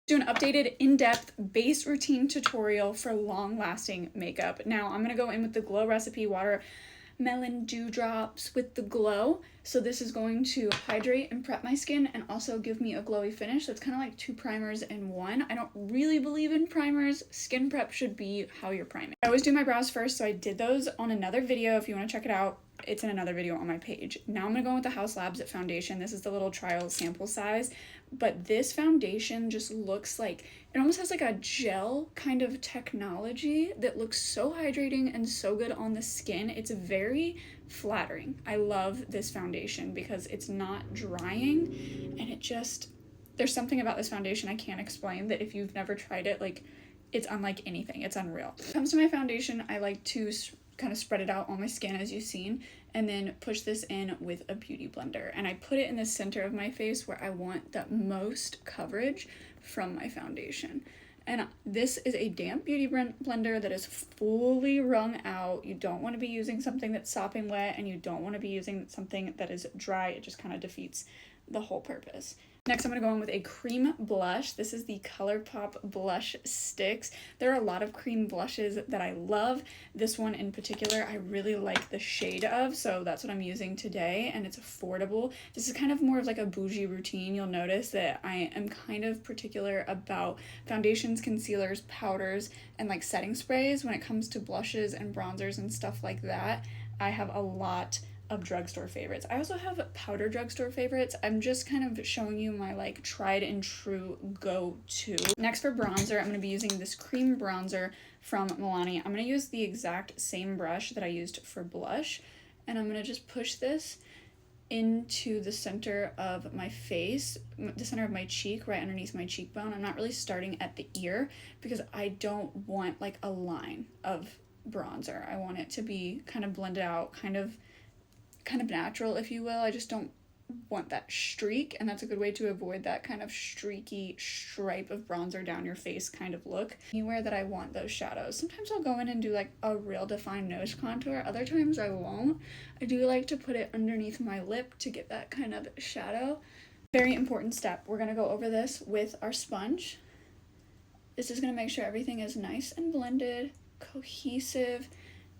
Do an updated in-depth base routine tutorial for long-lasting makeup. Now I'm gonna go in with the Glow Recipe Watermelon Dewdrops with the Glow. So this is going to hydrate and prep my skin and also give me a glowy finish. So it's kind of like 2 primers in 1. I don't really believe in primers. Skin prep should be how you're priming. I always do my brows first, so I did those on another video. If you want to check it out, it's in another video on my page. Now I'm gonna go with the House Labs foundation. This is the little trial sample size, but this foundation just looks like, it almost has like a gel kind of technology that looks so hydrating and so good on the skin. It's very flattering. I love this foundation because it's not drying, and it just, there's something about this foundation I can't explain that if you've never tried it, like, it's unlike anything. It's unreal. When it comes to my foundation, I like to kind of spread it out on my skin as you've seen, and then push this in with a beauty blender, and I put it in the center of my face where I want the most coverage from my foundation. And this is a damp beauty blender that is fully wrung out. You don't want to be using something that's sopping wet, and you don't want to be using something that is dry. It just kind of defeats the whole purpose. Next, I'm going to go in with a cream blush. This is the ColourPop blush sticks. There are a lot of cream blushes that I love. This one in particular, I really like the shade of, so that's what I'm using today, and it's affordable. This is kind of more of like a bougie routine. You'll notice that I am kind of particular about foundations, concealers, powders, and like setting sprays when it comes to blushes and bronzers and stuff like that. I have a lot of drugstore favorites. I also have powder drugstore favorites. I'm just kind of showing you my like tried and true go-to. Next for bronzer, I'm going to be using this cream bronzer from Milani. I'm going to use the exact same brush that I used for blush, and I'm going to just push this into the center of my face, the center of my cheek, right underneath my cheekbone. I'm not really starting at the ear because I don't want like a line of bronzer. I want it to be kind of blended out, kind of natural, if you will. I just don't want that streak, and that's a good way to avoid that kind of streaky stripe of bronzer down your face kind of look. Anywhere that I want those shadows. Sometimes I'll go in and do like a real defined nose contour, other times I won't. I do like to put it underneath my lip to get that kind of shadow. Very important step. We're going to go over this with our sponge. This is going to make sure everything is nice and blended, cohesive,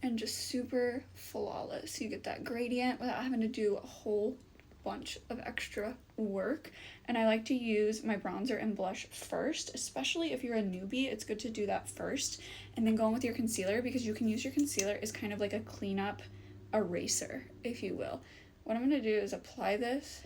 and just super flawless. You get that gradient without having to do a whole bunch of extra work. And I like to use my bronzer and blush first, especially if you're a newbie. It's good to do that first, and then go in with your concealer, because you can use your concealer as kind of like a cleanup eraser, if you will. What I'm going to do is apply this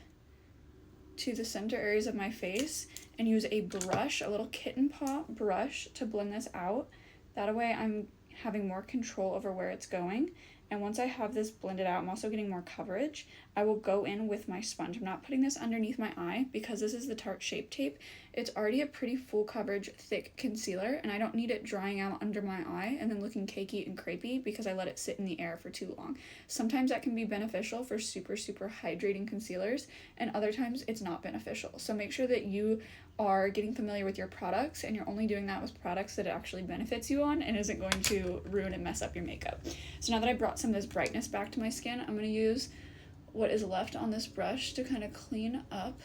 to the center areas of my face and use a brush, a little kitten paw brush, to blend this out. That way I'm having more control over where it's going. And once I have this blended out, I'm also getting more coverage. I will go in with my sponge. I'm not putting this underneath my eye because this is the Tarte Shape Tape. It's already a pretty full coverage, thick concealer, and I don't need it drying out under my eye and then looking cakey and crepey because I let it sit in the air for too long. Sometimes that can be beneficial for super, super hydrating concealers, and other times it's not beneficial. So make sure that you are getting familiar with your products, and you're only doing that with products that it actually benefits you on and isn't going to ruin and mess up your makeup. So now that I brought some of this brightness back to my skin, I'm going to use what is left on this brush to kind of clean up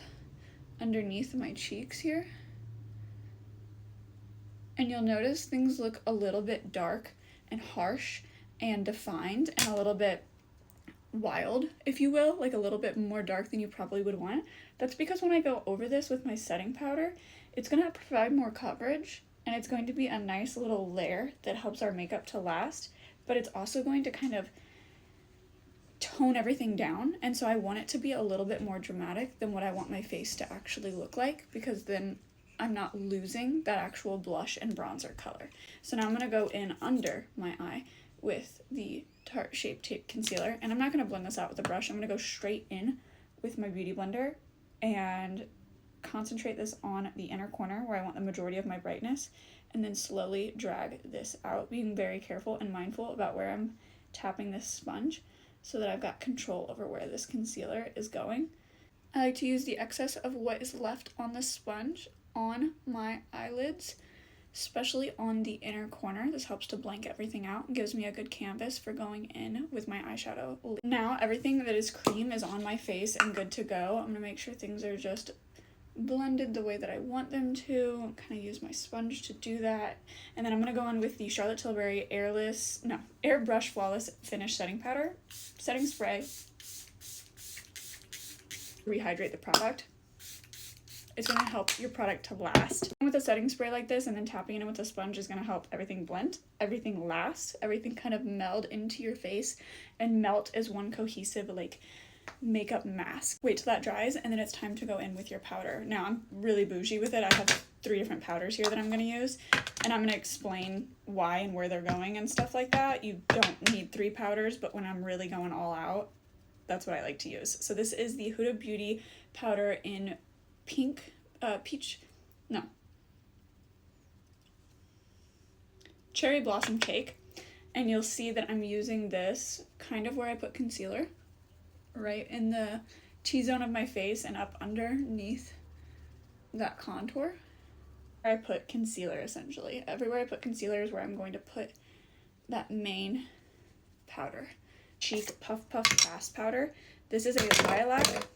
underneath my cheeks here. And you'll notice things look a little bit dark and harsh and defined and a little bit wild, if you will, like a little bit more dark than you probably would want. That's because when I go over this with my setting powder, it's going to provide more coverage, and it's going to be a nice little layer that helps our makeup to last, but it's also going to kind of tone everything down. And so I want it to be a little bit more dramatic than what I want my face to actually look like, because then I'm not losing that actual blush and bronzer color. So now I'm going to go in under my eye with the Tarte Shape Tape Concealer, and I'm not going to blend this out with a brush. I'm going to go straight in with my beauty blender and concentrate this on the inner corner where I want the majority of my brightness, and then slowly drag this out, being very careful and mindful about where I'm tapping this sponge so that I've got control over where this concealer is going. I like to use the excess of what is left on the sponge on my eyelids, especially on the inner corner. This helps to blank everything out and gives me a good canvas for going in with my eyeshadow. Now everything that is cream is on my face and good to go. I'm going to make sure things are just blended the way that I want them to. Kind of use my sponge to do that. And then I'm going to go in with the Charlotte Tilbury Airbrush Flawless Finish Setting Powder. Setting spray. Rehydrate the product. It's going to help your product to last. With a setting spray like this and then tapping it in with a sponge is going to help everything blend, everything last, everything kind of meld into your face and melt as one cohesive like makeup mask. Wait till that dries and then it's time to go in with your powder. Now I'm really bougie with it. I have 3 different powders here that I'm going to use and I'm going to explain why and where they're going and stuff like that. You don't need 3 powders, but when I'm really going all out, that's what I like to use. So this is the Huda Beauty powder in pink, Cherry Blossom Cake, and you'll see that I'm using this kind of where I put concealer, right in the T-zone of my face and up underneath that contour. I put concealer essentially. Everywhere I put concealer is where I'm going to put that main powder. Chic Puff Puff Fast Powder. This is a lilac,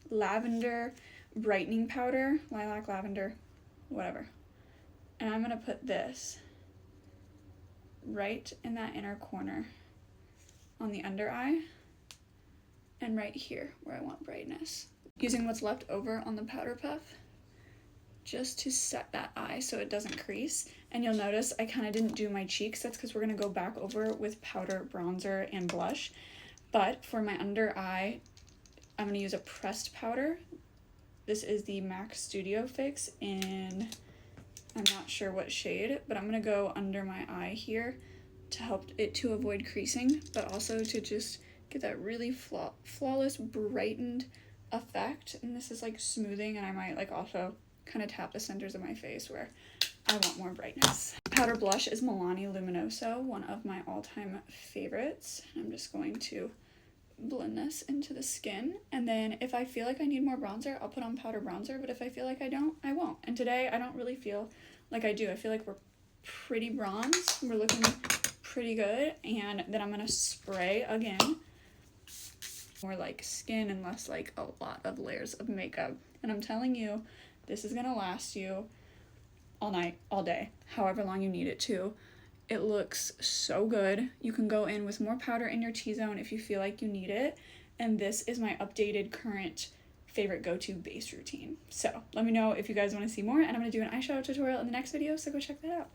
lavender, brightening powder, lilac, lavender, whatever. And I'm going to put this right in that inner corner on the under eye and right here where I want brightness. Using what's left over on the powder puff just to set that eye so it doesn't crease. And you'll notice I kind of didn't do my cheeks. That's because we're going to go back over with powder, bronzer, and blush. But for my under eye, I'm going to use a pressed powder. This is the MAC Studio Fix in, I'm not sure what shade, but I'm going to go under my eye here to help it to avoid creasing, but also to just get that really flawless, brightened effect. And this is like smoothing, and I might like also kind of tap the centers of my face where I want more brightness. Powder blush is Milani Luminoso, one of my all-time favorites. I'm just going to blend this into the skin, and then if I feel like I need more bronzer, I'll put on powder bronzer, but if I feel like I don't, I won't. And today I don't really feel like I do. I feel like we're pretty bronze, we're looking pretty good, and then I'm gonna spray again, more like skin and less like a lot of layers of makeup. And I'm telling you, this is gonna last you all night, all day, however long you need it to. It looks so good. You can go in with more powder in your T-zone if you feel like you need it. And this is my updated current favorite go-to base routine. So let me know if you guys want to see more, and I'm going to do an eyeshadow tutorial in the next video, so go check that out.